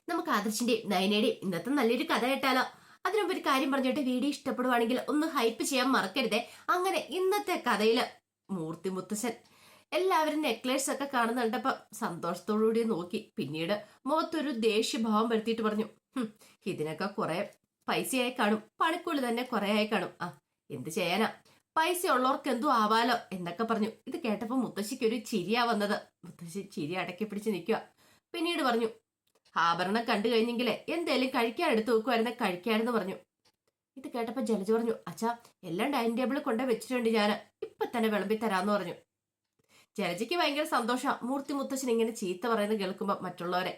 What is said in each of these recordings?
നമുക്ക് ആദർശിന്റെയും നയനയുടെയും ഇന്നത്തെ നല്ലൊരു കഥ കേട്ടാലോ? അതിനുമ്പ് ഒരു കാര്യം പറഞ്ഞിട്ട് വീഡിയോ ഇഷ്ടപ്പെടുവാണെങ്കിൽ ഒന്ന് ഹൈപ്പ് ചെയ്യാൻ മറക്കരുതേ. അങ്ങനെ ഇന്നത്തെ കഥയില് മൂർത്തി മുത്തശ്ശൻ എല്ലാവരും നെക്ലേസ് ഒക്കെ കാണുന്നുണ്ടപ്പോ സന്തോഷത്തോടുകൂടി നോക്കി. പിന്നീട് മുഖത്തൊരു ദേഷ്യഭാവം വരുത്തിയിട്ട് പറഞ്ഞു, ഇതിനൊക്കെ കുറെ പൈസയായി കാണും, പണിക്കൂലി തന്നെ കുറെ ആയി കാണും. എന്ത് ചെയ്യാനാ, പൈസ ഉള്ളവർക്ക് എന്തോ ആവാലോ എന്നൊക്കെ പറഞ്ഞു. ഇത് കേട്ടപ്പോ മുത്തശ്ശിക്ക് ഒരു ചിരിയാ വന്നത്. മുത്തശ്ശി ചിരി അടക്കി പിടിച്ച് നിൽക്കുക. പിന്നീട് പറഞ്ഞു, ആഭരണം കണ്ടു കഴിഞ്ഞെങ്കിലേ എന്തേലും കഴിക്കാൻ എടുത്തു വെക്കുമായിരുന്നെ കഴിക്കാനെന്ന് പറഞ്ഞു. ഇത് കേട്ടപ്പോ ജലജ പറഞ്ഞു, അച്ഛാ എല്ലാം ഡൈനിങ് ടേബിളിൽ കൊണ്ടേ വെച്ചിട്ടുണ്ട്, ഞാൻ ഇപ്പൊ തന്നെ വിളമ്പി തരാന്ന് പറഞ്ഞു. ജലജയ്ക്ക് ഭയങ്കര സന്തോഷം മൂർത്തി മുത്തശ്ശൻ ഇങ്ങനെ ചീത്ത പറയുന്നത് കേൾക്കുമ്പോ മറ്റുള്ളവരെ.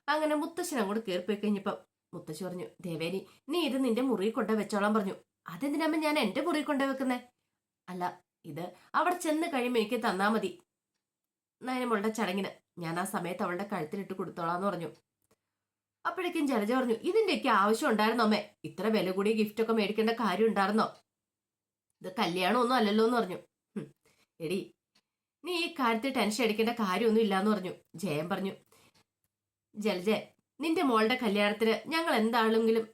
അങ്ങനെ മുത്തശ്ശൻ അങ്ങോട്ട് കയറിപ്പോയി കഴിഞ്ഞപ്പോ മുത്തശ്ശി പറഞ്ഞു, ദേവേനി നീ ഇത് നിന്റെ മുറിയിൽ കൊണ്ടേ വെച്ചോളാൻ പറഞ്ഞു. അതെന്തിനാമ്മ ഞാൻ എന്റെ മുറിയിൽ കൊണ്ടേ വെക്കുന്നേ? അല്ല, ഇത് അവിടെ ചെന്ന് കഴിയുമ്പോ എനിക്ക് തന്നാ മതി, നയനമോളുടെ ചടങ്ങിന് ഞാൻ ആ സമയത്ത് അവളുടെ കഴുത്തിലിട്ട് കൊടുത്തോളാന്ന് പറഞ്ഞു. അപ്പോഴേക്കും ജലജ പറഞ്ഞു, ഇതിന്റെയൊക്കെ ആവശ്യം ഉണ്ടായിരുന്നോ അമ്മേ? ഇത്ര വില കൂടിയ ഗിഫ്റ്റ് ഒക്കെ മേടിക്കേണ്ട കാര്യം ഉണ്ടായിരുന്നോ? ഇത് കല്യാണം ഒന്നും അല്ലല്ലോ എന്ന് പറഞ്ഞു. എടി നീ ഈ കാര്യത്തിൽ ടെൻഷൻ അടിക്കേണ്ട കാര്യമൊന്നും ഇല്ലാന്ന് പറഞ്ഞു. ജയൻ പറഞ്ഞു, ജലജ നിന്റെ മോളുടെ കല്യാണത്തിന് ഞങ്ങൾ എന്താണെങ്കിലും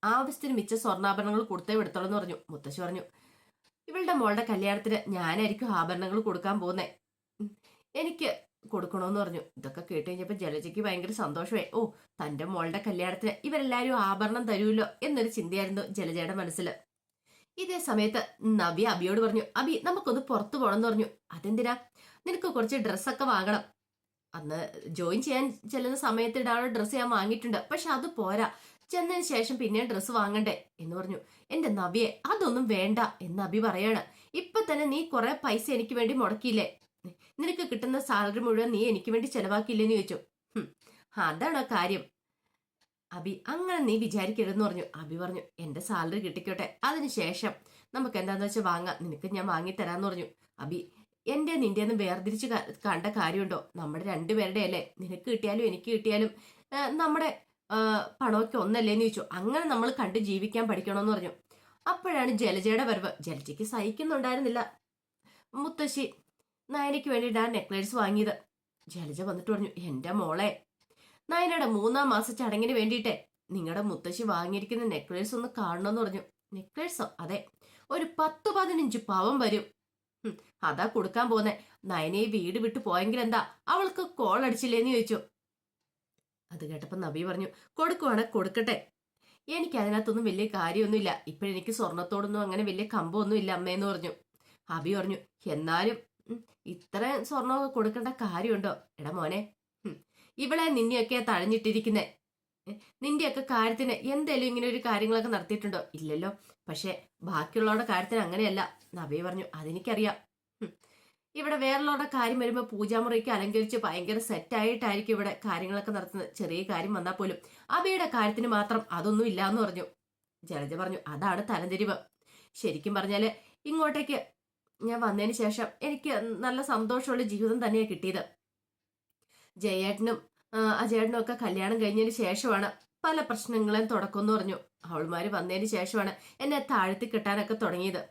ആവശ്യത്തിന് മിച്ച സ്വർണ്ണാഭരണങ്ങൾ കൊടുത്തേ വിടത്തോളം എന്ന് പറഞ്ഞു. മുത്തശ്ശി പറഞ്ഞു, ഇവളുടെ മോളുടെ കല്യാണത്തിന് ഞാനായിരിക്കും ആഭരണങ്ങൾ കൊടുക്കാൻ പോകുന്നേ, എനിക്ക് കൊടുക്കണോന്ന് പറഞ്ഞു. ഇതൊക്കെ കേട്ട് കഴിഞ്ഞപ്പോ ജലജയ്ക്ക് ഭയങ്കര സന്തോഷമായി. ഓ, തന്റെ മോളുടെ കല്യാണത്തിന് ഇവരെല്ലാരും ആഭരണം തരൂല്ലോ എന്നൊരു ചിന്തയായിരുന്നു ജലജയുടെ മനസ്സിൽ. ഇതേ സമയത്ത് നവ്യ അബിയോട് പറഞ്ഞു, അബി നമുക്കൊന്ന് പുറത്തു പോകണമെന്ന് പറഞ്ഞു. അതെന്തിനാ? നിനക്ക് കുറച്ച് ഡ്രസ്സൊക്കെ വാങ്ങണം. അന്ന് ജോയിൻ ചെയ്യാൻ ചെല്ലുന്ന സമയത്ത് ഇടാനുള്ള ഡ്രസ്സ് ഞാൻ വാങ്ങിയിട്ടുണ്ട്, പക്ഷെ അത് പോരാ, ചെന്നതിന് ശേഷം പിന്നെ ഡ്രസ്സ് വാങ്ങണ്ടേ എന്ന് പറഞ്ഞു. എന്റെ നവ്യെ അതൊന്നും വേണ്ട എന്ന് അബി പറയാണ്. ഇപ്പൊ തന്നെ നീ കുറെ പൈസ എനിക്ക് വേണ്ടി മുടക്കിയില്ലേ, നിനക്ക് കിട്ടുന്ന സാലറി മുഴുവൻ നീ എനിക്ക് വേണ്ടി ചെലവാക്കിയില്ലെന്ന് ചോദിച്ചു. അതാണോ കാര്യം അബി? അങ്ങനെ നീ വിചാരിക്കരുതെന്ന് പറഞ്ഞു. അബി പറഞ്ഞു, എന്റെ സാലറി കിട്ടിക്കോട്ടെ, അതിനുശേഷം നമുക്ക് എന്താന്ന് വെച്ചാൽ വാങ്ങാം, നിനക്ക് ഞാൻ വാങ്ങിത്തരാന്ന് പറഞ്ഞു. അബി, എന്റെ നിന്റെയൊന്നും വേർതിരിച്ച് കണ്ട കാര്യമുണ്ടോ? നമ്മുടെ രണ്ടുപേരുടെ അല്ലേ, നിനക്ക് കിട്ടിയാലും എനിക്ക് കിട്ടിയാലും നമ്മുടെ പണമൊക്കെ ഒന്നല്ലേന്ന് ചോദിച്ചു. അങ്ങനെ നമ്മൾ കണ്ട് ജീവിക്കാൻ പഠിക്കണമെന്ന് പറഞ്ഞു. അപ്പോഴാണ് ജലജയുടെ വരവ്. ജലജയ്ക്ക് സഹിക്കുന്നുണ്ടായിരുന്നില്ല. മുത്തശ്ശി നയനയ്ക്ക് വേണ്ടിയിട്ട് ആ നെക്ലേസ് വാങ്ങിയത്. ജലജ വന്നിട്ട് പറഞ്ഞു, എന്റെ മോളെ, നയനയുടെ 3-ാം മാസ ചടങ്ങിന് വേണ്ടിയിട്ടേ നിങ്ങളുടെ മുത്തശ്ശി വാങ്ങിയിരിക്കുന്ന നെക്ലേസ് ഒന്ന് കാണണമെന്ന് പറഞ്ഞു. നെക്ലേസോ? അതെ, ഒരു 10-15 പവൻ വരും. അതാ കൊടുക്കാൻ പോന്നെ. നയനെ വീട് വിട്ടു പോയെങ്കിൽ എന്താ, അവൾക്ക് കോൾ അടിച്ചില്ലേന്ന് ചോദിച്ചു. അത് കേട്ടപ്പോ നബി പറഞ്ഞു, കൊടുക്കുവാണെ കൊടുക്കട്ടെ, എനിക്ക് അതിനകത്തൊന്നും വലിയ കാര്യമൊന്നുമില്ല, ഇപ്പോഴെനിക്ക് സ്വർണത്തോടൊന്നും അങ്ങനെ വലിയ കമ്പമൊന്നും ഇല്ല അമ്മയെന്ന് പറഞ്ഞു. അബി പറഞ്ഞു, എന്നാലും ഇത്ര സ്വർണ്ണമൊക്കെ കൊടുക്കേണ്ട കാര്യമുണ്ടോ? എടാ മോനെ, ഇവളെ നിന്നെയൊക്കെ തഴഞ്ഞിട്ടിരിക്കുന്നേ, നിന്റെയൊക്കെ കാര്യത്തിന് എന്തേലും ഇങ്ങനെ ഒരു കാര്യങ്ങളൊക്കെ നടത്തിയിട്ടുണ്ടോ? ഇല്ലല്ലോ. പക്ഷെ ബാക്കിയുള്ളവരുടെ കാര്യത്തിന് അങ്ങനെയല്ല. നബി പറഞ്ഞു, അതെനിക്കറിയാം. ഇവിടെ വേറുള്ളവരുടെ കാര്യം വരുമ്പോൾ പൂജാമുറിക്ക് അലങ്കരിച്ച് ഭയങ്കര സെറ്റായിട്ടായിരിക്കും ഇവിടെ കാര്യങ്ങളൊക്കെ നടത്തുന്നത്. ചെറിയ കാര്യം വന്നാൽ പോലും അബിയുടെ കാര്യത്തിന് മാത്രം അതൊന്നും ഇല്ലാന്ന് പറഞ്ഞു. ജലജ പറഞ്ഞു, അതാണ് തലംതിരിവ്. ശരിക്കും പറഞ്ഞാല് ഇങ്ങോട്ടേക്ക് ഞാൻ വന്നതിന് ശേഷം എനിക്ക് നല്ല സന്തോഷമുള്ള ജീവിതം തന്നെയാണ് കിട്ടിയത്. ജയേട്ടനും അജയേട്ടനും ഒക്കെ കല്യാണം കഴിഞ്ഞതിന് ശേഷമാണ് പല പ്രശ്നങ്ങളും തുടക്കം പറഞ്ഞു. അവൾമാര് വന്നതിന് ശേഷമാണ് എന്നെ താഴ്ത്തി കിട്ടാനൊക്കെ തുടങ്ങിയത്.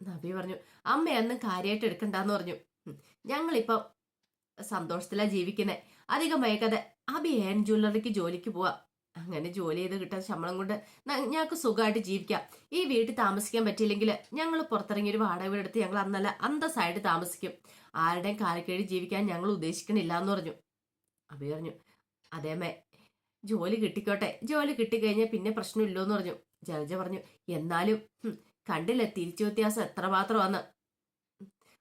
നബി പറഞ്ഞു, അമ്മയൊന്നും കാര്യമായിട്ട് എടുക്കണ്ടെന്ന് പറഞ്ഞു. ഞങ്ങളിപ്പം സന്തോഷത്തിലാ ജീവിക്കുന്നത്, അധികം വൈകാതെ അബി ഏൻ ജ്വല്ലറിക്ക് ജോലിക്ക് പോവാ. അങ്ങനെ ജോലി ചെയ്ത് കിട്ടുന്ന ശമ്പളം കൊണ്ട് ഞങ്ങൾക്ക് സുഖമായിട്ട് ജീവിക്കാം. ഈ വീട്ടിൽ താമസിക്കാൻ പറ്റിയില്ലെങ്കിൽ ഞങ്ങൾ പുറത്തിറങ്ങി ഒരു വാടക വീടെടുത്ത് ഞങ്ങൾ അന്നല്ല അന്തസ്സായിട്ട് താമസിക്കും. ആരുടെയും കാലക്കീഴിൽ ജീവിക്കാൻ ഞങ്ങൾ ഉദ്ദേശിക്കണില്ല എന്ന് പറഞ്ഞു. അബി പറഞ്ഞു, അതേമേ, ജോലി കിട്ടിക്കോട്ടെ, ജോലി കിട്ടിക്കഴിഞ്ഞാൽ പിന്നെ പ്രശ്നമില്ലോ എന്ന് പറഞ്ഞു. ജലജ പറഞ്ഞു, എന്നാലും കണ്ടില്ലേ തിരിച്ചു വ്യത്യാസം എത്രമാത്രമാന്ന്.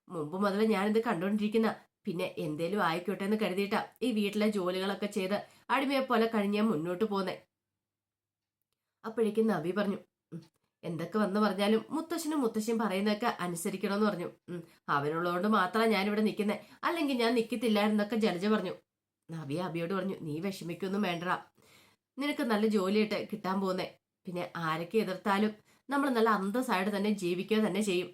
മുമ്പ് മുതൽ ഞാനിത് കണ്ടുകൊണ്ടിരിക്കുന്ന, പിന്നെ എന്തേലും ആയിക്കോട്ടെ എന്ന് കരുതിയിട്ടാ ഈ വീട്ടിലെ ജോലികളൊക്കെ ചെയ്ത് അടിമയെ പോലെ കഴിഞ്ഞ് ഞാൻ മുന്നോട്ട് പോന്നേ. അപ്പോഴേക്കും നബി പറഞ്ഞു, എന്തൊക്കെ വന്ന് പറഞ്ഞാലും മുത്തശ്ശനും മുത്തശ്ശിയും പറയുന്നതൊക്കെ അനുസരിക്കണമെന്ന് പറഞ്ഞു. അവരുള്ളതുകൊണ്ട് മാത്രമാണ് ഞാനിവിടെ നിൽക്കുന്നത്, അല്ലെങ്കിൽ ഞാൻ നിൽക്കത്തില്ലായിരുന്നൊക്കെ ജലജ പറഞ്ഞു. നബി അബിയോട് പറഞ്ഞു, നീ വിഷമിക്കൊന്നും വേണ്ടടാ, നിനക്ക് നല്ല ജോലിയായിട്ട് കിട്ടാൻ പോകുന്നേ, പിന്നെ ആരൊക്കെ എതിർത്താലും നമ്മൾ നല്ല അന്തസ്സായിട്ട് തന്നെ ജീവിക്കുക തന്നെ ചെയ്യും.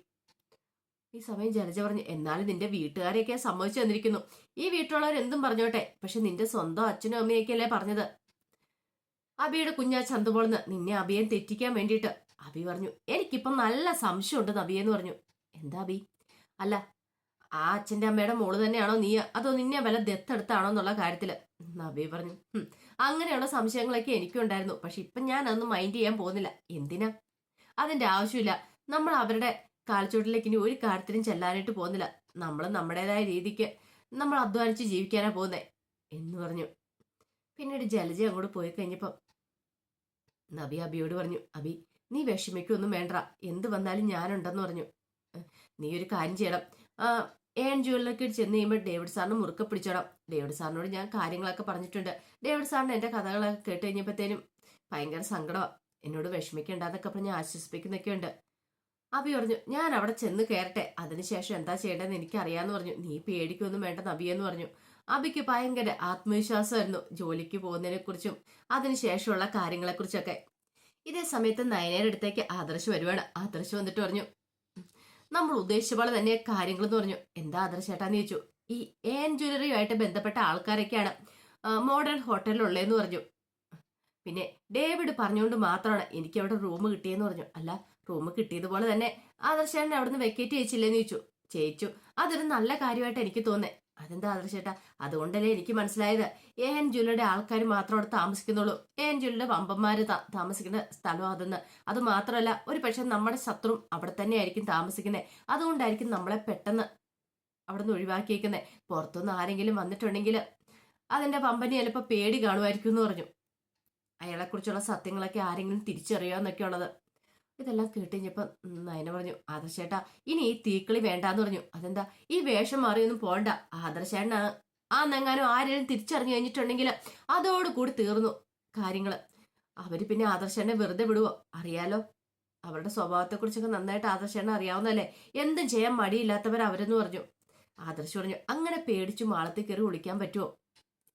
ഈ സമയം ജലജ പറഞ്ഞു, എന്നാലും നിന്റെ വീട്ടുകാരെയൊക്കെ സമ്മതിച്ചു തന്നിരിക്കുന്നു. ഈ വീട്ടിലുള്ളവർ എന്തും പറഞ്ഞോട്ടെ, പക്ഷെ നിന്റെ സ്വന്തം അച്ഛനും അമ്മയൊക്കെയല്ലേ പറഞ്ഞത്. അബിയുടെ കുഞ്ഞാ ചന്തുപോളെന്ന് നിന്നെ അബിയെ തെറ്റിക്കാൻ വേണ്ടിയിട്ട്. അബി പറഞ്ഞു, എനിക്കിപ്പം നല്ല സംശയമുണ്ട് നബിയെന്ന് പറഞ്ഞു. എന്താ അബി? അല്ല, ആ അച്ഛന്റെ അമ്മയുടെ മോള് തന്നെയാണോ നീ, അതോ നിന്നെ വല്ല ദത്തെടുത്താണോ എന്നുള്ള കാര്യത്തില്. നബി പറഞ്ഞു, അങ്ങനെയുള്ള സംശയങ്ങളൊക്കെ എനിക്കും ഉണ്ടായിരുന്നു. പക്ഷെ ഇപ്പം ഞാൻ അതൊന്നും മൈൻഡ് ചെയ്യാൻ പോകുന്നില്ല. എന്തിനാ? അതിന്റെ ആവശ്യമില്ല. നമ്മൾ അവരുടെ കാൽച്ചുവട്ടിലേക്ക് ഇനി ഒരു കാര്യത്തിനും ചെല്ലാനായിട്ട് പോകുന്നില്ല. നമ്മൾ നമ്മുടേതായ രീതിക്ക് നമ്മൾ അധ്വാനിച്ച് ജീവിക്കാനാ പോകുന്നേ എന്ന് പറഞ്ഞു. പിന്നീട് ജലജ അങ്ങോട്ട് പോയി കഴിഞ്ഞപ്പം നബി അബിയോട് പറഞ്ഞു, അബി നീ വിഷമിക്കൊന്നും വേണ്ട, എന്ത് വന്നാലും ഞാനുണ്ടെന്ന് പറഞ്ഞു. നീ ഒരു കാര്യം ചെയ്യണം, ഏൺ ജുവലിലൊക്കെ ചെന്ന് കഴിയുമ്പോൾ ഡേവിഡ് സാറിന് മുറുക്കെ പിടിച്ചോടാം. ഡേവിഡ് സാറിനോട് ഞാൻ കാര്യങ്ങളൊക്കെ പറഞ്ഞിട്ടുണ്ട്. ഡേവിഡ് സാറിന് എൻ്റെ കഥകളൊക്കെ കേട്ട് കഴിഞ്ഞപ്പോഴത്തേനും ഭയങ്കര സങ്കടമാണ്. എന്നോട് വിഷമിക്കണ്ടെന്നൊക്കെ പറഞ്ഞ് ആശ്വസിപ്പിക്കുന്നൊക്കെ ഉണ്ട്. അബി പറഞ്ഞു, ഞാൻ അവിടെ ചെന്ന് കയറട്ടെ, അതിനുശേഷം എന്താ ചെയ്യേണ്ടതെന്ന് എനിക്കറിയാന്ന് പറഞ്ഞു. നീ പേടിക്കൊന്നും വേണ്ട നബിയെന്ന് പറഞ്ഞു. അബിക്ക് ഭയങ്കര ആത്മവിശ്വാസമായിരുന്നു ജോലിക്ക് പോകുന്നതിനെ കുറിച്ചും അതിനുശേഷമുള്ള കാര്യങ്ങളെക്കുറിച്ചൊക്കെ. ഇതേ സമയത്ത് നയനയുടെ അടുത്തേക്ക് ആദർശ് വരുവാണ്. ആദർശ് വന്നിട്ട് പറഞ്ഞു, നമ്മൾ ഉദ്ദേശിച്ച പോലെ തന്നെ കാര്യങ്ങളെന്ന് പറഞ്ഞു. എന്താ ആദർശേട്ടാന്ന് ചോദിച്ചു. ഈ എൻ ജ്വല്ലറിയുമായിട്ട് ബന്ധപ്പെട്ട ആൾക്കാരൊക്കെയാണ് മോഡേൺ ഹോട്ടലിലുള്ളതെന്ന് പറഞ്ഞു. പിന്നെ ഡേവിഡ് പറഞ്ഞുകൊണ്ട് മാത്രമാണ് എനിക്ക് അവിടെ റൂം കിട്ടിയെന്ന് പറഞ്ഞു. അല്ല, റൂം കിട്ടിയതുപോലെ തന്നെ ആദർശേട്ടൻ അവിടുന്ന് വെക്കേറ്റ് ചെയ്യിച്ചില്ലെന്ന് ചോദിച്ചു. ചെയ്യിച്ചു. അതൊരു നല്ല കാര്യമായിട്ട് എനിക്ക് തോന്നേ. അതെന്താ ആദർശേട്ടാ? അതുകൊണ്ടല്ലേ എനിക്ക് മനസ്സിലായത് എൻ ജ്വല്ലറിയുടെ ആൾക്കാർ മാത്രം അവിടെ താമസിക്കുന്നുള്ളൂ. എൻ ജ്വല്ലറിയുടെ വമ്പന്മാര് താമസിക്കുന്ന സ്ഥലം അതെന്ന്. അത് മാത്രമല്ല, ഒരു പക്ഷെ നമ്മുടെ ശത്രു അവിടെ തന്നെ ആയിരിക്കും താമസിക്കുന്നത്. അതുകൊണ്ടായിരിക്കും നമ്മളെ പെട്ടെന്ന് അവിടെ നിന്ന് ഒഴിവാക്കിയേക്കുന്നത്. പുറത്തുനിന്ന് ആരെങ്കിലും വന്നിട്ടുണ്ടെങ്കിൽ അതിന്റെ വമ്പനി ചിലപ്പോൾ പേടി കാണുമായിരിക്കും എന്ന് പറഞ്ഞു. അയാളെക്കുറിച്ചുള്ള സത്യങ്ങളൊക്കെ ആരെങ്കിലും തിരിച്ചറിയാന്നൊക്കെ ഉള്ളത്. ഇതെല്ലാം കേട്ടുകഴിഞ്ഞപ്പം നയന പറഞ്ഞു, ആദർശേട്ടാ ഇനി ഈ തീക്കളി വേണ്ടാന്ന് പറഞ്ഞു. അതെന്താ? ഈ വേഷം മാറിയൊന്നും പോണ്ട. ആദർശേട്ടനാ നെങ്ങാനും ആരെങ്കിലും തിരിച്ചറിഞ്ഞു കഴിഞ്ഞിട്ടുണ്ടെങ്കിൽ അതോടുകൂടി തീർന്നു കാര്യങ്ങള്. അവര് പിന്നെ ആദർശേട്ടനെ വെറുതെ വിടുവോ? അറിയാലോ, അവരുടെ സ്വഭാവത്തെക്കുറിച്ചൊക്കെ നന്നായിട്ട് ആദർശേട്ടനെ അറിയാവുന്നല്ലേ. എന്തും ചെയ്യാൻ മടിയില്ലാത്തവർ അവരെന്ന് പറഞ്ഞു. ആദർശ് പറഞ്ഞു, അങ്ങനെ പേടിച്ചു മാളത്തിൽ കയറി ഒളിക്കാൻ പറ്റുമോ?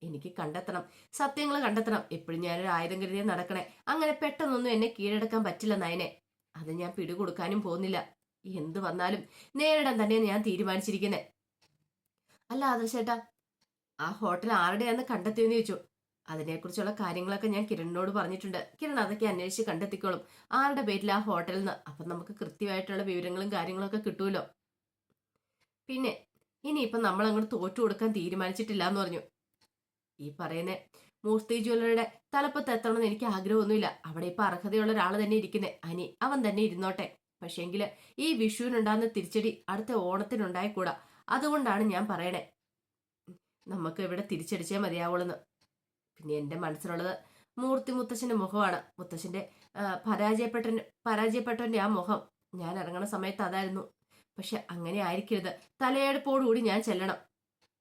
എനിക്ക് കണ്ടെത്തണം, സത്യങ്ങൾ കണ്ടെത്തണം. എപ്പോഴും ഞാനൊരു ആയുധം കരുതിയെ നടക്കണേ. അങ്ങനെ പെട്ടെന്നൊന്നും എന്നെ കീഴടക്കാൻ പറ്റില്ല നയനെ. അത് ഞാൻ പിടികൊടുക്കാനും പോകുന്നില്ല. എന്ത് വന്നാലും നേരിടാൻ തന്നെയാണ് ഞാൻ തീരുമാനിച്ചിരിക്കുന്നത്. അല്ല ആദർശേട്ടാ, ആ ഹോട്ടൽ ആരുടെയാന്ന് കണ്ടെത്തിയെന്ന് ചോദിച്ചു. അതിനെക്കുറിച്ചുള്ള കാര്യങ്ങളൊക്കെ ഞാൻ കിരണിനോട് പറഞ്ഞിട്ടുണ്ട്. കിരൺ അതൊക്കെ അന്വേഷിച്ച് കണ്ടെത്തിക്കോളും ആരുടെ പേരിൽ ആ ഹോട്ടലിൽ നിന്ന്. അപ്പം നമുക്ക് കൃത്യമായിട്ടുള്ള വിവരങ്ങളും കാര്യങ്ങളൊക്കെ കിട്ടുമല്ലോ. പിന്നെ ഇനിയിപ്പം നമ്മൾ അങ്ങോട്ട് തോറ്റു കൊടുക്കാൻ തീരുമാനിച്ചിട്ടില്ല എന്ന് പറഞ്ഞു. ഈ പറയുന്ന മൂർത്തി ജ്വല്ലറിയുടെ തലപ്പത്ത് എത്തണമെന്ന് എനിക്ക് ആഗ്രഹമൊന്നുമില്ല. അവിടെ ഇപ്പൊ അർഹതയുള്ള ഒരാൾ തന്നെ ഇരിക്കുന്നേ. അവൻ തന്നെ ഇരുന്നോട്ടെ. പക്ഷേങ്കില് ഈ വിഷുവിനുണ്ടാകുന്ന തിരിച്ചടി അടുത്ത ഓണത്തിനുണ്ടായിക്കൂടാ. അതുകൊണ്ടാണ് ഞാൻ പറയണേ, നമുക്ക് ഇവിടെ തിരിച്ചടിച്ചേ മതിയാവുള്ളെന്ന്. പിന്നെ എന്റെ മനസ്സിലുള്ളത് മൂർത്തി മുത്തശ്ശന്റെ മുഖമാണ്. മുത്തശ്ശന്റെ പരാജയപ്പെട്ടവന്റെ ആ മുഖം ഞാൻ ഇറങ്ങുന്ന സമയത്ത് അതായിരുന്നു. പക്ഷെ അങ്ങനെ ആയിരിക്കരുത്. തലയെടുപ്പോടുകൂടി ഞാൻ ചെല്ലണം.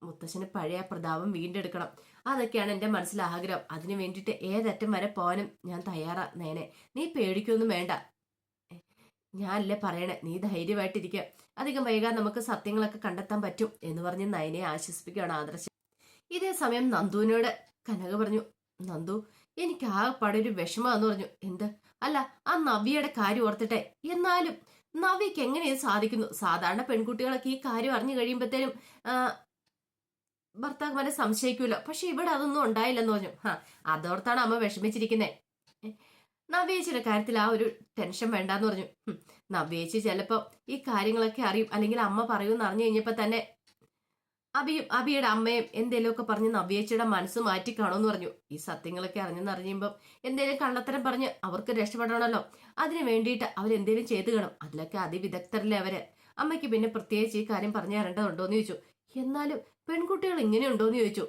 മുത്തശ്ശന് പഴയ പ്രതാപം വീണ്ടെടുക്കണം. അതൊക്കെയാണ് എൻ്റെ മനസ്സിലെ ആഗ്രഹം. അതിനു വേണ്ടിയിട്ട് ഏതറ്റം വരെ പോകാനും ഞാൻ തയ്യാറാ നേനെ. നീ പേടിക്കൊന്നും വേണ്ട. ഞാനല്ലേ പറയണേ, നീ ധൈര്യമായിട്ടിരിക്കുക. അധികം വൈകാതെ നമുക്ക് സത്യങ്ങളൊക്കെ കണ്ടെത്താൻ പറ്റും എന്ന് പറഞ്ഞ് നയനെ ആശ്വസിപ്പിക്കുകയാണ് ആദർശം. ഇതേ സമയം നന്ദുവിനോട് കനക പറഞ്ഞു, നന്ദു എനിക്ക് ആ പടൊരു വിഷമാന്ന് പറഞ്ഞു. എന്ത്? അല്ല, ആ നവ്യയുടെ കാര്യം ഓർത്തിട്ടെ. എന്നാലും നവ്യക്ക് എങ്ങനെ ഇത് സാധിക്കുന്നു? സാധാരണ പെൺകുട്ടികളൊക്കെ ഈ കാര്യം അറിഞ്ഞു കഴിയുമ്പോഴത്തേനും ഭർത്താക്കന്മാരെ സംശയിക്കൂലോ. പക്ഷെ ഇവിടെ അതൊന്നും ഉണ്ടായില്ലെന്ന് പറഞ്ഞു. അതോർത്താണ് അമ്മ വിഷമിച്ചിരിക്കുന്നേ. നവ്യേച്ചിയുടെ കാര്യത്തിൽ ആ ഒരു ടെൻഷൻ വേണ്ടാന്ന് പറഞ്ഞു. നവ്യേച്ചി ചിലപ്പോ ഈ കാര്യങ്ങളൊക്കെ അറിയും, അല്ലെങ്കിൽ അമ്മ പറയൂന്ന് അറിഞ്ഞു കഴിഞ്ഞപ്പോ തന്നെ അബിയുടെ അമ്മയും എന്തേലുമൊക്കെ പറഞ്ഞ് നവ്യേച്ചിയുടെ മനസ്സ് മാറ്റി കാണുമെന്ന് പറഞ്ഞു. ഈ സത്യങ്ങളൊക്കെ അറിഞ്ഞെന്നറിയുമ്പം എന്തേലും കള്ളത്തരം പറഞ്ഞ് അവർക്ക് രക്ഷപ്പെടണമല്ലോ. അതിന് വേണ്ടിയിട്ട് അവരെന്തേലും ചെയ്തു കാണും. അതിലൊക്കെ അതിവിദഗ്ധരല്ലേ അവര്. അമ്മയ്ക്ക് പിന്നെ പ്രത്യേകിച്ച് ഈ കാര്യം പറഞ്ഞു തരേണ്ടതുണ്ടോന്ന് ചോദിച്ചു. എന്നാലും പെൺകുട്ടികൾ ഇങ്ങനെയുണ്ടോന്ന് ചോദിച്ചു.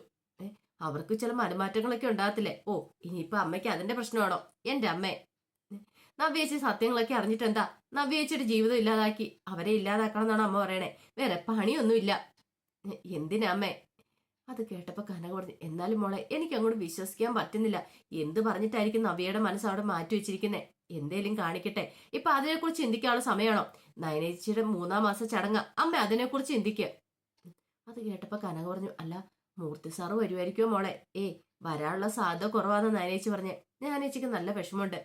അവർക്ക് ചില മനമാറ്റങ്ങളൊക്കെ ഉണ്ടാകത്തില്ലേ? ഓ, ഇനിയിപ്പൊ അമ്മയ്ക്ക് അതിന്റെ പ്രശ്നമാണോ? എന്റെ അമ്മേ, നവ്യേച്ചി സത്യങ്ങളൊക്കെ അറിഞ്ഞിട്ട് എന്താ? നവ്യേച്ചിയുടെ ജീവിതം ഇല്ലാതാക്കി അവരെ ഇല്ലാതാക്കണം എന്നാണ് അമ്മ പറയണേ. വേറെ പണിയൊന്നുമില്ല. എന്തിനാ അമ്മേ? അത് കേട്ടപ്പോ കനക പറഞ്ഞു, എന്നാലും മോളെ എനിക്ക് അങ്ങോട്ട് വിശ്വസിക്കാൻ പറ്റുന്നില്ല. എന്ത് പറഞ്ഞിട്ടായിരിക്കും നവ്യയുടെ മനസ്സ് അവിടെ മാറ്റി വെച്ചിരിക്കുന്നേ? എന്തേലും കാണിക്കട്ടെ. ഇപ്പൊ അതിനെക്കുറിച്ച് ചിന്തിക്കാനുള്ള സമയമാണോ? നയനേച്ചിയുടെ 3-ാം മാസ ചടങ്ങ്. അമ്മ അതിനെക്കുറിച്ച് ചിന്തിക്കുക. അത് കേട്ടപ്പോ കനക പറഞ്ഞു, അല്ല മൂർത്തി സാറ് വരുമായിരിക്കുമോ മോളെ? വരാനുള്ള സാധ്യത കുറവാന്ന് നയനേച്ചി പറഞ്ഞ്. നയനേച്ചിക്ക് നല്ല വിഷമമുണ്ട്.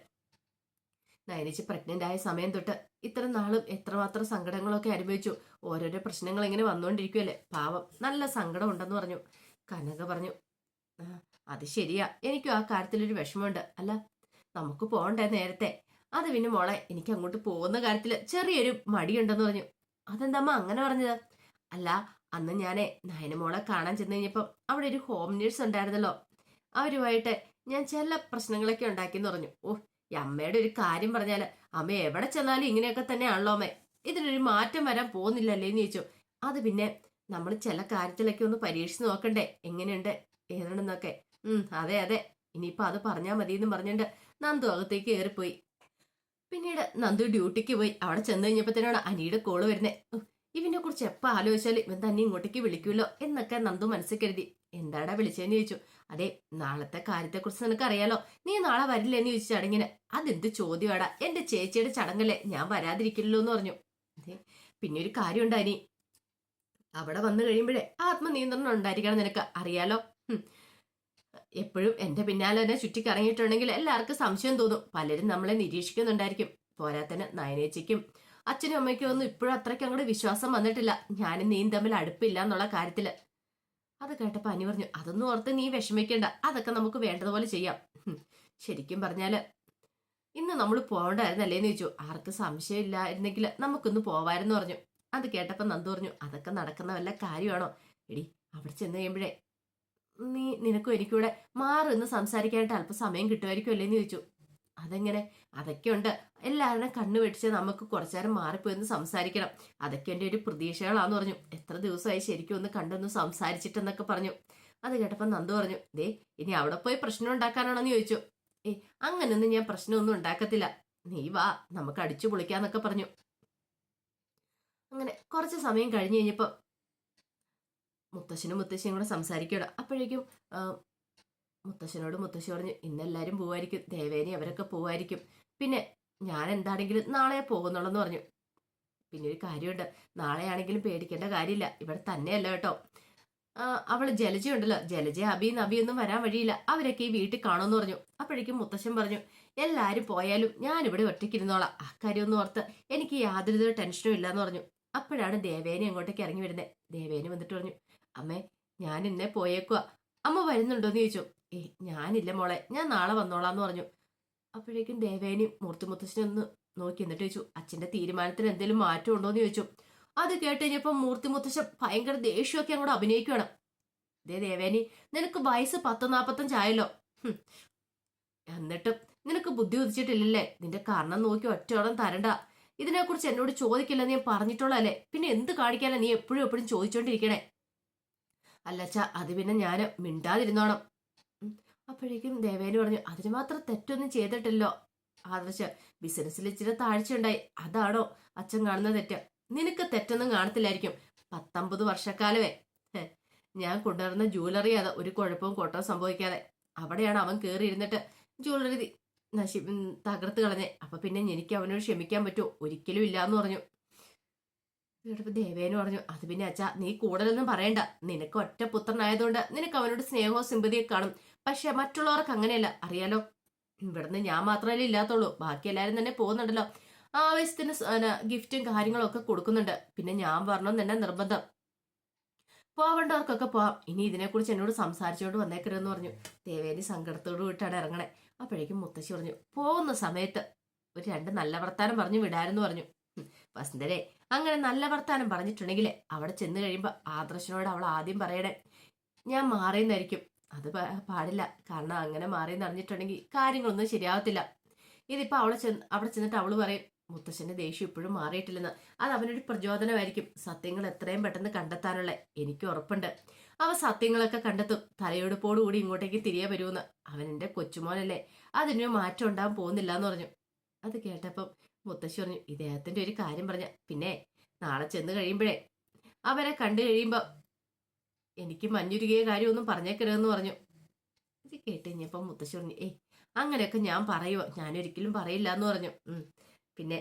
നയനേച്ചി പ്രഗ്നന്റ് ആയ സമയം തൊട്ട് ഇത്ര നാളും എത്രമാത്രം സങ്കടങ്ങളൊക്കെ അനുഭവിച്ചു. ഓരോരോ പ്രശ്നങ്ങൾ ഇങ്ങനെ വന്നുകൊണ്ടിരിക്കുമല്ലേ. പാവം, നല്ല സങ്കടം ഉണ്ടെന്ന് പറഞ്ഞു. കനക പറഞ്ഞു, അത് ശരിയാ, എനിക്കും ആ കാര്യത്തിലൊരു വിഷമമുണ്ട്. അല്ല, നമുക്ക് പോകണ്ടേ നേരത്തെ? അത് പിന്നെ മോളെ, എനിക്ക് അങ്ങോട്ട് പോകുന്ന കാര്യത്തിൽ ചെറിയൊരു മടിയുണ്ടെന്ന് പറഞ്ഞു. അതെന്താമ്മ അങ്ങനെ പറഞ്ഞത്? അല്ല, അന്ന് ഞാനേ നയനമോളെ കാണാൻ ചെന്ന് കഴിഞ്ഞപ്പം അവിടെ ഒരു ഹോം നേഴ്സ് ഉണ്ടായിരുന്നല്ലോ. അവരുമായിട്ട് ഞാൻ ചില പ്രശ്നങ്ങളൊക്കെ ഉണ്ടാക്കിയെന്ന് പറഞ്ഞു. ഓ, ഈ അമ്മയുടെ ഒരു കാര്യം പറഞ്ഞാല് അമ്മ എവിടെ ചെന്നാലും ഇങ്ങനെയൊക്കെ തന്നെയാണല്ലോ അമ്മേ, ഇതിനൊരു മാറ്റം വരാൻ പോകുന്നില്ലല്ലേ എന്ന് ചോദിച്ചു. അത് പിന്നെ നമ്മൾ ചില കാര്യത്തിലൊക്കെ ഒന്ന് പരീക്ഷിച്ച് നോക്കണ്ടേ, എങ്ങനെയുണ്ട് ഏതാണെന്നൊക്കെ. അതെ അതെ, ഇനിയിപ്പൊ അത് പറഞ്ഞാൽ മതി എന്ന് പറഞ്ഞിട്ട് നന്ദു അകത്തേക്ക് കയറിപ്പോയി. പിന്നീട് നന്ദു ഡ്യൂട്ടിക്ക് പോയി. അവിടെ ചെന്ന് കഴിഞ്ഞപ്പോഴത്തേനാണ് അനിയുടെ കോള് വരുന്നത്. ഇവനെ കുറിച്ച് എപ്പോൾ ആലോചിച്ചാലും ഇവൻ തന്നെ ഇങ്ങോട്ടേക്ക് വിളിക്കുമല്ലോ എന്നൊക്കെ നന്ദു മനസ്സിൽ കരുതി. എന്താടാ വിളിച്ചതെന്ന് ചോദിച്ചു. അതെ, നാളത്തെ കാര്യത്തെക്കുറിച്ച് നിനക്ക് അറിയാലോ, നീ നാളെ വരില്ലെന്ന് ചോദിച്ചു ചടങ്ങിന്. അതെന്ത് ചോദ്യമാടാ, എന്റെ ചേച്ചിയുടെ ചടങ്ങല്ലേ, ഞാൻ വരാതിരിക്കില്ലല്ലോ എന്ന് പറഞ്ഞു. അതെ, പിന്നെ ഒരു കാര്യം ഉണ്ടായി, അവിടെ വന്നു കഴിയുമ്പോഴേ ആത്മനിയന്ത്രണം ഉണ്ടായിരിക്കണം, നിനക്ക് അറിയാലോ. എപ്പോഴും എന്റെ പിന്നാലെ തന്നെ ചുറ്റിക്കറങ്ങിയിട്ടുണ്ടെങ്കിൽ എല്ലാവർക്കും സംശയം തോന്നും, പലരും നമ്മളെ നിരീക്ഷിക്കുന്നുണ്ടായിരിക്കും. പോരാത്തന് നയനേച്ചിക്കും അച്ഛനും അമ്മയ്ക്കും ഒന്നും ഇപ്പോഴും അത്രയ്ക്ക് അങ്ങോട്ട് വിശ്വാസം വന്നിട്ടില്ല ഞാനും നീയും തമ്മിൽ അടുപ്പില്ല എന്നുള്ള കാര്യത്തില്. അത് കേട്ടപ്പോ അനി പറഞ്ഞു, അതൊന്നും ഓർത്ത് നീ വിഷമിക്കണ്ട, അതൊക്കെ നമുക്ക് വേണ്ടതുപോലെ ചെയ്യാം. ശരിക്കും പറഞ്ഞാല് ഇന്ന് നമ്മൾ പോകണ്ടായിരുന്നല്ലേന്ന് ചോദിച്ചു. ആർക്ക് സംശയമില്ലായിരുന്നെങ്കിൽ നമുക്കൊന്ന് പോവായിരുന്നു പറഞ്ഞു. അത് കേട്ടപ്പോ നന്ദു പറഞ്ഞു, അതൊക്കെ നടക്കുന്ന വല്ല കാര്യമാണോ? എടി, അവിടെ ചെന്ന് കഴിയുമ്പോഴേ നിനക്കും എനിക്കൂടെ മാറുന്ന് സംസാരിക്കാനായിട്ട് അല്പം സമയം കിട്ടുമായിരിക്കും അല്ലേന്ന് ചോദിച്ചു. അതെങ്ങനെ? അതൊക്കെ ഉണ്ട്, എല്ലാവരുടെ കണ്ണു വെട്ടിച്ച് നമുക്ക് കുറച്ചേരം മാറിപ്പോയെന്ന് സംസാരിക്കണം, അതൊക്കെ എൻ്റെ ഒരു പ്രതീക്ഷകളാന്ന് പറഞ്ഞു. എത്ര ദിവസമായി ശരിക്കും ഒന്ന് കണ്ടൊന്ന് സംസാരിച്ചിട്ടെന്നൊക്കെ പറഞ്ഞു. അത് കേട്ടപ്പോൾ നന്ദു പറഞ്ഞു, ദേ ഇനി അവിടെ പോയി പ്രശ്നം ഉണ്ടാക്കാനാണോന്ന് ചോദിച്ചു. അങ്ങനൊന്നും ഞാൻ പ്രശ്നമൊന്നും ഉണ്ടാക്കത്തില്ല, നീ വാ നമുക്ക് അടിച്ചു പൊളിക്കാന്നൊക്കെ പറഞ്ഞു. അങ്ങനെ കുറച്ച് സമയം കഴിഞ്ഞ് കഴിഞ്ഞപ്പോൾ മുത്തശ്ശനും മുത്തശ്ശിയും കൂടെ സംസാരിക്കണം. അപ്പോഴേക്കും മുത്തശ്ശനോട് മുത്തശ്ശി പറഞ്ഞു, ഇന്നെല്ലാവരും പോവായിരിക്കും, ദേവേനി അവരൊക്കെ പോവായിരിക്കും, പിന്നെ ഞാൻ എന്താണെങ്കിലും നാളെ പോകുന്നുള്ളെന്ന് പറഞ്ഞു. പിന്നെ ഒരു കാര്യമുണ്ട്, നാളെ ആണെങ്കിലും പേടിക്കേണ്ട കാര്യമില്ല, ഇവിടെ തന്നെയല്ല കേട്ടോ. അവള് ജലജയുണ്ടല്ലോ, ജലജ അബിയൊന്നും വരാൻ വഴിയില്ല, അവരൊക്കെ ഈ വീട്ടിൽ കാണുമെന്ന് പറഞ്ഞു. അപ്പോഴേക്കും മുത്തശ്ശൻ പറഞ്ഞു, എല്ലാവരും പോയാലും ഞാനിവിടെ ഒറ്റയ്ക്കിരുന്നോളാം, ആ കാര്യമൊന്നും ഓർത്ത് എനിക്ക് യാതൊരു ടെൻഷനും ഇല്ലാന്ന് പറഞ്ഞു. അപ്പോഴാണ് ദേവേനി അങ്ങോട്ടേക്ക് ഇറങ്ങി വരുന്നത്. ദേവേനി വന്നിട്ട് പറഞ്ഞു, അമ്മേ ഞാൻ ഇന്നെ പോയേക്കുക, അമ്മ വരുന്നുണ്ടോന്ന് ചോദിച്ചു. ഞാനില്ല മോളെ, ഞാൻ നാളെ വന്നോളാന്ന് പറഞ്ഞു. അപ്പോഴേക്കും ദേവേനി മൂർത്തി മുത്തശ്ശനെ ഒന്ന് നോക്കി എന്നിട്ട് ചോദിച്ചു, അച്ഛന്റെ തീരുമാനത്തിന് എന്തെങ്കിലും മാറ്റം ഉണ്ടോന്ന് ചോദിച്ചു. അത് കേട്ട് കഴിഞ്ഞപ്പോ മൂർത്തി മുത്തശ്ശൻ ഭയങ്കര ദേഷ്യമൊക്കെ അങ്ങോട്ട് അഭിനയിക്കുകയാണ്. ദേവേനി, നിനക്ക് വയസ്സ് 10-45 ആയല്ലോ, എന്നിട്ടും നിനക്ക് ബുദ്ധി ഉദിച്ചിട്ടില്ലല്ലേ, നിന്റെ കാരണം നോക്കി ഒറ്റയോളം തരണ്ട, ഇതിനെക്കുറിച്ച് എന്നോട് ചോദിക്കില്ലെന്ന് ഞാൻ പറഞ്ഞിട്ടുള്ളതല്ലേ, പിന്നെ എന്ത് കാണിക്കാനാ നീ എപ്പോഴും എപ്പോഴും ചോദിച്ചോണ്ടിരിക്കണേ? അല്ലച്ചാ, അത് പിന്നെ ഞാൻ മിണ്ടാതിരുന്നോണം. അപ്പോഴേക്കും ദേവേനി പറഞ്ഞു, അതിന് മാത്രം തെറ്റൊന്നും ചെയ്തിട്ടില്ലോ ആദർശ്, ബിസിനസ്സിൽ ഇച്ചിരി താഴ്ചയുണ്ടായി, അതാണോ അച്ഛൻ കാണുന്ന തെറ്റ്? നിനക്ക് തെറ്റൊന്നും കാണത്തില്ലായിരിക്കും, 19 വർഷക്കാലമേ ഞാൻ കൊണ്ടുവരുന്ന ജ്വല്ലറി അത് ഒരു കുഴപ്പവും കോട്ടവും സംഭവിക്കാതെ അവിടെയാണ് അവൻ കയറി ഇരുന്നിട്ട് ജ്വല്ലറി തകർത്ത് കളഞ്ഞേ. അപ്പൊ പിന്നെ എനിക്ക് അവനോട് ക്ഷമിക്കാൻ പറ്റുമോ? ഒരിക്കലും ഇല്ലാന്ന് പറഞ്ഞു. കേട്ടപ്പോ ദേവേനു പറഞ്ഞു, അത് പിന്നെ അച്ഛാ നീ കൂടുതലൊന്നും പറയണ്ട, നിനക്ക് ഒറ്റ പുത്രനായതുകൊണ്ട് നിനക്ക് അവനോട് സ്നേഹവും സിമ്പതിയൊക്കെ കാണും, പക്ഷെ മറ്റുള്ളവർക്ക് അങ്ങനെയല്ല, അറിയാലോ. ഇവിടുന്ന് ഞാൻ മാത്രമല്ലേ ഇല്ലാത്തുള്ളൂ, ബാക്കി എല്ലാവരും തന്നെ പോകുന്നുണ്ടല്ലോ, ആവശ്യത്തിന് ഗിഫ്റ്റും കാര്യങ്ങളും ഒക്കെ കൊടുക്കുന്നുണ്ട്, പിന്നെ ഞാൻ വരണം തന്നെ നിർബന്ധം, പോവേണ്ടവർക്കൊക്കെ പോവാം, ഇനി ഇതിനെക്കുറിച്ച് എന്നോട് സംസാരിച്ചുകൊണ്ട് വന്നേക്കരുതെന്ന് പറഞ്ഞു. ദേവേനി സങ്കടത്തോട് വിട്ടാണ് ഇറങ്ങണേ. അപ്പോഴേക്കും മുത്തശ്ശി പറഞ്ഞു, പോകുന്ന സമയത്ത് ഒരു 2 നല്ല വർത്താനം പറഞ്ഞു വിടാരെന്ന് പറഞ്ഞു. വസുന്ധരെ, അങ്ങനെ നല്ല വർത്താനം പറഞ്ഞിട്ടുണ്ടെങ്കിൽ അവിടെ ചെന്ന് കഴിയുമ്പോൾ ആദർശനോട് അവൾ ആദ്യം പറയണേ ഞാൻ മാറിയെന്നായിരിക്കും. അത് പാടില്ല, കാരണം അങ്ങനെ മാറിയെന്ന് അറിഞ്ഞിട്ടുണ്ടെങ്കിൽ കാര്യങ്ങളൊന്നും ശരിയാവത്തില്ല. ഇതിപ്പോ അവിടെ ചെന്നിട്ട് അവള് പറയും മുത്തശ്ശന്റെ ദേഷ്യം ഇപ്പോഴും മാറിയിട്ടില്ലെന്ന്, അത് അവനൊരു പ്രചോദനമായിരിക്കും സത്യങ്ങൾ എത്രയും പെട്ടെന്ന് കണ്ടെത്താനുള്ള. എനിക്ക് ഉറപ്പുണ്ട് അവ സത്യങ്ങളൊക്കെ കണ്ടെത്തും, തലയെടുപ്പോടുകൂടി ഇങ്ങോട്ടേക്ക് തിരികെ വരുമെന്ന്. അവൻ എന്റെ കൊച്ചുമോനല്ലേ, അതിനൊരു മാറ്റം ഉണ്ടാകാൻ പോകുന്നില്ല എന്ന് പറഞ്ഞു. അത് കേട്ടപ്പം മുത്തശ്ശി പറഞ്ഞു, ഇദ്ദേഹത്തിന്റെ ഒരു കാര്യം പറഞ്ഞ പിന്നെ നാളെ ചെന്ന് കഴിയുമ്പോഴേ അവരെ കണ്ടു കഴിയുമ്പോ എനിക്ക് മഞ്ഞുരുകിയ കാര്യമൊന്നും പറഞ്ഞേക്കരുതെന്ന് പറഞ്ഞു. ഇത് കേട്ട് കഴിഞ്ഞപ്പോ മുത്തശ്ശി പറഞ്ഞു, അങ്ങനെയൊക്കെ ഞാൻ പറയുമോ? ഞാനൊരിക്കലും പറയില്ല എന്ന് പറഞ്ഞു. പിന്നെ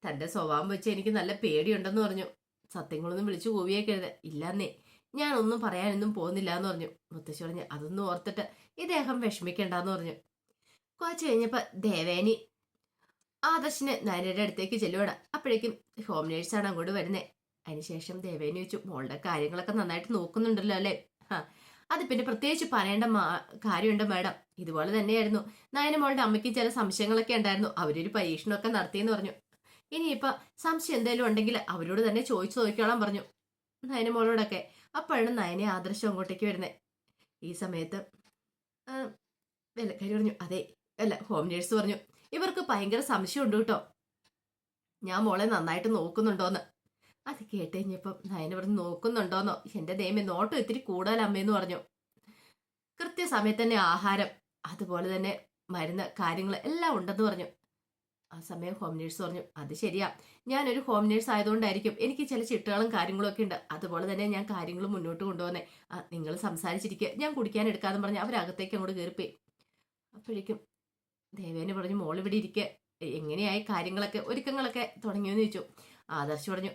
തന്റെ സ്വഭാവം വെച്ച് എനിക്ക് നല്ല പേടിയുണ്ടെന്ന് പറഞ്ഞു. സത്യങ്ങളൊന്നും വിളിച്ചു കൂവിയേക്കരുത്. ഇല്ലാന്നേ, ഞാനൊന്നും പറയാനൊന്നും പോകുന്നില്ല എന്ന് പറഞ്ഞു. മുത്തശ്ശി പറഞ്ഞു, അതൊന്നും ഓർത്തിട്ട് ഇദ്ദേഹം വിഷമിക്കണ്ടെന്ന് പറഞ്ഞു. കുറച്ച് കഴിഞ്ഞപ്പോ ദേവേനി ആദർശിന് നയനയുടെ അടുത്തേക്ക് ചെല്ലുവാണ്. അപ്പോഴേക്കും ഹോം നേഴ്സാണ് അങ്ങോട്ട് വരുന്നേ. അതിനുശേഷം ദേവേനി ചോദിച്ചു, മോളുടെ കാര്യങ്ങളൊക്കെ നന്നായിട്ട് നോക്കുന്നുണ്ടല്ലോ അല്ലേ? അത് പിന്നെ പ്രത്യേകിച്ച് പറയേണ്ട കാര്യമുണ്ട് മാഡം, ഇതുപോലെ തന്നെയായിരുന്നു നയന മോളുടെ അമ്മയ്ക്ക് ചില സംശയങ്ങളൊക്കെ ഉണ്ടായിരുന്നു, അവരൊരു പരീക്ഷണമൊക്കെ നടത്തിയെന്ന് പറഞ്ഞു. ഇനിയിപ്പൊ സംശയം എന്തെങ്കിലും ഉണ്ടെങ്കിൽ അവരോട് തന്നെ ചോദിച്ചു നോക്കിക്കോളാൻ പറഞ്ഞു നയന മോളോടൊക്കെ. അപ്പോഴാണ് നയനെ ആദർശം അങ്ങോട്ടേക്ക് വരുന്നത്. ഈ സമയത്ത് വേലക്കാരി പറഞ്ഞു അതെ, അല്ല ഹോം നേഴ്സ് പറഞ്ഞു ഇവർക്ക് ഭയങ്കര സംശയമുണ്ട് കേട്ടോ, ഞാൻ മോളെ നന്നായിട്ട് നോക്കുന്നുണ്ടോന്ന്. അത് കേട്ട് കഴിഞ്ഞപ്പം നയന പറഞ്ഞു നോക്കുന്നുണ്ടോന്നോ, എന്റെ ദൈവമേ നോട്ടം ഇത്തിരി കൂടുതൽ അമ്മയെന്ന് പറഞ്ഞു. കൃത്യസമയത്ത് തന്നെ ആഹാരം, അതുപോലെ തന്നെ മരുന്ന് കാര്യങ്ങൾ എല്ലാം ഉണ്ടെന്ന് പറഞ്ഞു. ആ സമയം ഹോം നേഴ്സ് പറഞ്ഞു അത് ശരിയാ, ഞാനൊരു ഹോം നേഴ്സ് ആയതുകൊണ്ടായിരിക്കും എനിക്ക് ചില ചിട്ടകളും കാര്യങ്ങളും ഒക്കെ ഉണ്ട്, അതുപോലെ തന്നെ ഞാൻ കാര്യങ്ങൾ മുന്നോട്ട് കൊണ്ടുപോകുന്നേ. നിങ്ങൾ സംസാരിച്ചിരിക്കുക, ഞാൻ കുടിക്കാൻ എടുക്കാന്ന് പറഞ്ഞ് അവരകത്തേക്ക് അങ്ങോട്ട് കയറിപ്പോയി. അപ്പോഴേക്കും ദേവേനെ പറഞ്ഞു മോൾ ഇവിടെ ഇരിക്കുക, എങ്ങനെയായി കാര്യങ്ങളൊക്കെ ഒരുക്കങ്ങളൊക്കെ തുടങ്ങിയെന്ന് ചോദിച്ചു. ആദർശ് പറഞ്ഞു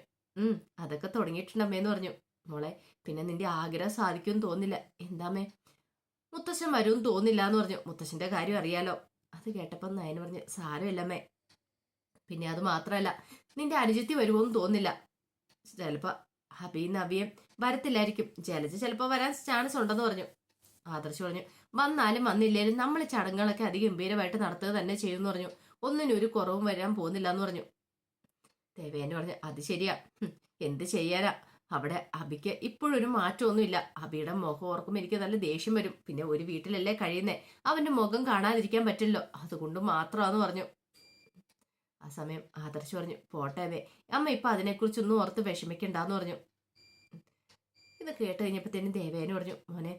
അതൊക്കെ തുടങ്ങിയിട്ടുണ്ടമ്മേന്ന് പറഞ്ഞു. മോളെ പിന്നെ നിന്റെ ആഗ്രഹം സാധിക്കുമെന്ന് തോന്നില്ല. എന്താമേ? മുത്തശ്ശൻ വരുമെന്ന് തോന്നില്ല എന്ന് പറഞ്ഞു. മുത്തശ്ശന്റെ കാര്യം അറിയാലോ. അത് കേട്ടപ്പം നയന് പറഞ്ഞു സാരമില്ലമ്മേ, പിന്നെ അത് മാത്രമല്ല നിന്റെ അനുജത്തി വരുമോന്ന് തോന്നില്ല, ചിലപ്പോ ഹബീന്ന് അബിയും വരത്തില്ലായിരിക്കും, ജലജ ചിലപ്പോ വരാൻ ചാൻസ് ഉണ്ടെന്ന് പറഞ്ഞു. ആദർശ് പറഞ്ഞു വന്നാലും വന്നില്ലേലും നമ്മൾ ചടങ്ങുകളൊക്കെ അതിഗംഭീരമായിട്ട് നടത്തുക തന്നെ ചെയ്യുമെന്ന് പറഞ്ഞു. ഒന്നിനും ഒരു കുറവും വരാൻ പോകുന്നില്ല എന്ന് പറഞ്ഞു. ദേവേനെ പറഞ്ഞു അത് ശരിയാ, എന്ത് ചെയ്യാനാ, അവിടെ അബിക്ക് ഇപ്പോഴൊരു മാറ്റമൊന്നുമില്ല. അബിയുടെ മുഖം ഓർക്കുമ്പോൾ എനിക്ക് നല്ല ദേഷ്യം വരും, പിന്നെ ഒരു വീട്ടിലല്ലേ കഴിയുന്നേ, അവന്റെ മുഖം കാണാതിരിക്കാൻ പറ്റില്ലോ, അതുകൊണ്ട് മാത്രമാന്ന് പറഞ്ഞു. ആ സമയം ആദർശ് പറഞ്ഞു പോട്ടേവേ അമ്മ ഇപ്പൊ അതിനെക്കുറിച്ചൊന്നും ഓർത്ത് വിഷമിക്കണ്ടെന്ന് പറഞ്ഞു. ഇത് കേട്ട് കഴിഞ്ഞപ്പോഴത്തേനും ദേവേനെ പറഞ്ഞു മോനെ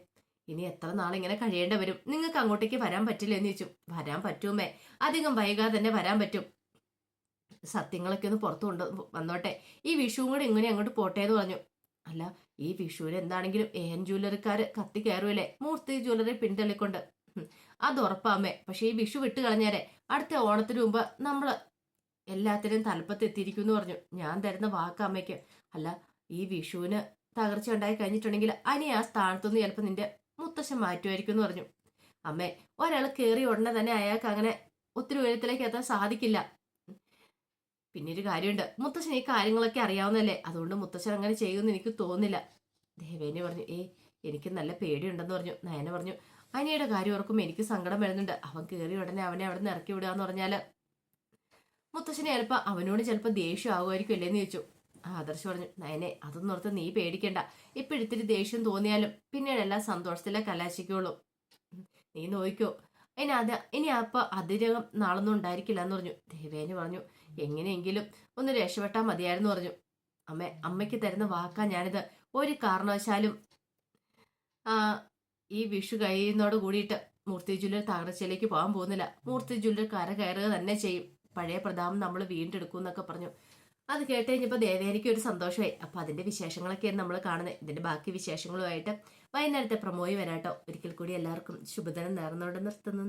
ഇനി എത്ര നാളിങ്ങനെ കഴിയേണ്ടി വരും, നിങ്ങൾക്ക് അങ്ങോട്ടേക്ക് വരാൻ പറ്റില്ല എന്ന് ചോദിച്ചു. വരാൻ പറ്റുമേ, അധികം വൈകാതെ തന്നെ വരാൻ പറ്റും, സത്യങ്ങളൊക്കെ ഒന്ന് പുറത്തു കൊണ്ട് വന്നോട്ടെ, ഈ വിഷുവും കൂടെ ഇങ്ങനെ അങ്ങോട്ട് പോട്ടെ എന്ന് പറഞ്ഞു. അല്ല ഈ വിഷുവിന് എന്താണെങ്കിലും ഏൻ ജ്വല്ലറിക്കാര് കത്തി കയറുമല്ലേ മൂർത്തി ജ്വല്ലറി പിന്തള്ളിക്കൊണ്ട്, അത് ഉറപ്പാമേ. പക്ഷെ ഈ വിഷു വിട്ട് കളഞ്ഞാലേ അടുത്ത ഓണത്തിന് മുമ്പ് നമ്മള് എല്ലാത്തിനും തലപ്പത്ത് എത്തിയിരിക്കും എന്ന് പറഞ്ഞു. ഞാൻ തരുന്ന വാക്കമ്മയ്ക്ക്. അല്ല ഈ വിഷുവിന് തകർച്ച ഉണ്ടായി കഴിഞ്ഞിട്ടുണ്ടെങ്കിൽ അനി ആ സ്ഥാനത്തുനിന്ന് ചിലപ്പോൾ നിന്റെ മുത്തശ്ശൻ മാറ്റുമായിരിക്കും എന്ന് പറഞ്ഞു. അമ്മേ ഒരാൾ കയറി ഉടനെ തന്നെ അയാൾക്ക് അങ്ങനെ ഒത്തിരി ഉയരത്തിലേക്ക് എത്താൻ സാധിക്കില്ല. പിന്നെ ഒരു കാര്യമുണ്ട്, മുത്തശ്ശൻ ഈ കാര്യങ്ങളൊക്കെ അറിയാവുന്നല്ലേ, അതുകൊണ്ട് മുത്തശ്ശൻ അങ്ങനെ ചെയ്യുമെന്ന് എനിക്ക് തോന്നുന്നില്ല. ദേവേനെ പറഞ്ഞു എനിക്ക് നല്ല പേടിയുണ്ടെന്ന് പറഞ്ഞു. നയന പറഞ്ഞു അനിയുടെ കാര്യം ഓർക്കുമ്പോൾ എനിക്ക് സങ്കടം വരുന്നുണ്ട്, അവൻ കയറി ഉടനെ അവനെ അവിടെ നിന്ന് ഇറക്കി വിടുക എന്ന് പറഞ്ഞാല് മുത്തശ്ശനെ ചിലപ്പോൾ അവനോട് ചിലപ്പോൾ ദേഷ്യം ആകുമായിരിക്കും അല്ലേന്ന് ചോദിച്ചു. ആദർശ് പറഞ്ഞു നയനെ അതൊന്നും ഓർത്ത് നീ പേടിക്കണ്ട, ഇപ്പോഴിത്തിരി ദേഷ്യം തോന്നിയാലും പിന്നീട് എല്ലാം സന്തോഷത്തിലെ കലാശിക്കുള്ളൂ, നീ നോക്കിക്കോ, ഇനി അപ്പൊ അതിരകം നാളൊന്നും ഉണ്ടായിരിക്കില്ല എന്ന് പറഞ്ഞു. ദേവേന് പറഞ്ഞു എങ്ങനെയെങ്കിലും ഒന്ന് രക്ഷപ്പെട്ടാൽ മതിയായിരുന്നു പറഞ്ഞു. അമ്മയ്ക്ക് തരുന്ന വാക്കാ ഞാനിത്, ഒരു കാരണവശാലും ഈ വിഷു കഴിയുന്നതോട് കൂടിയിട്ട് മൂർത്തി ജ്വല്ലറി തകർച്ചയിലേക്ക് പോകാൻ പോകുന്നില്ല, മൂർത്തി ജ്വല്ലറി കര കയറുക തന്നെ ചെയ്യും, പഴയ പ്രതാപം നമ്മൾ വീണ്ടെടുക്കും എന്നൊക്കെ പറഞ്ഞു. അത് കേട്ട് കഴിഞ്ഞപ്പോൾ ദേവേനിക്ക് ഒരു സന്തോഷമായി. അപ്പൊ അതിന്റെ വിശേഷങ്ങളൊക്കെയാണ് നമ്മൾ കാണുന്നത്. ഇതിന്റെ ബാക്കി വിശേഷങ്ങളുമായിട്ട് വൈകുന്നേരത്തെ പ്രമോയി വരാട്ടോ. ഒരിക്കൽ കൂടി എല്ലാവർക്കും ശുഭദിനം നേർന്നുകൊണ്ട് നിർത്തുന്നു.